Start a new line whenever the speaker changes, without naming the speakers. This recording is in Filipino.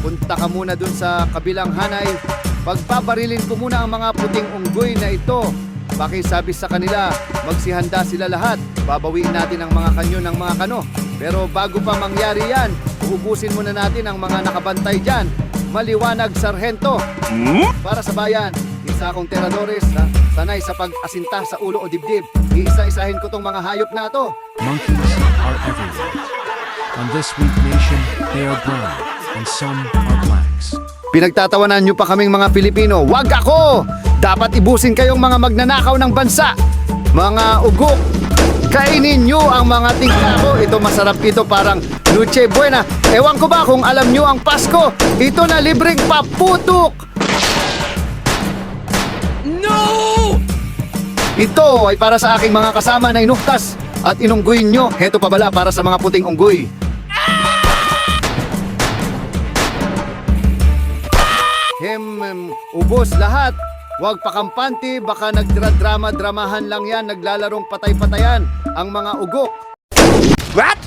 punta ka muna dun sa kabilang hanay. Pagbabarilin ko muna ang mga puting unggoy na ito. Pakisabi sa kanila, magsihanda sila lahat. Babawiin natin ang mga kanyo ng mga kano. Pero bago pa mangyari yan, uubusin muna natin ang mga nakabantay dyan. Maliwanag, Sarhento. Para sa bayan, isa akong teradores na sanay sa pag-asinta sa ulo o dibdib. Iisa-isahin ko tong mga hayop na to.
Monkeys are everywhere. On this weak nation, they are brown, and some are blacks.
Pinagtatawanan nyo pa kaming mga Pilipino. Wag ako! Dapat ibusin kayong mga magnanakaw ng bansa. Mga ugok, kainin nyo ang mga tingka ko. Ito masarap ito, parang Noche Buena. Ewan ko ba kung alam nyo ang Pasko. Ito na libreng paputok.
No!
Ito ay para sa aking mga kasama na inuktas at inunggoy nyo. Heto pa bala para sa mga puting unggoy. Ubos lahat. Huwag pakampante, baka nagdrama-dramahan lang yan, naglalarong patay-patayan ang mga ugok.
What?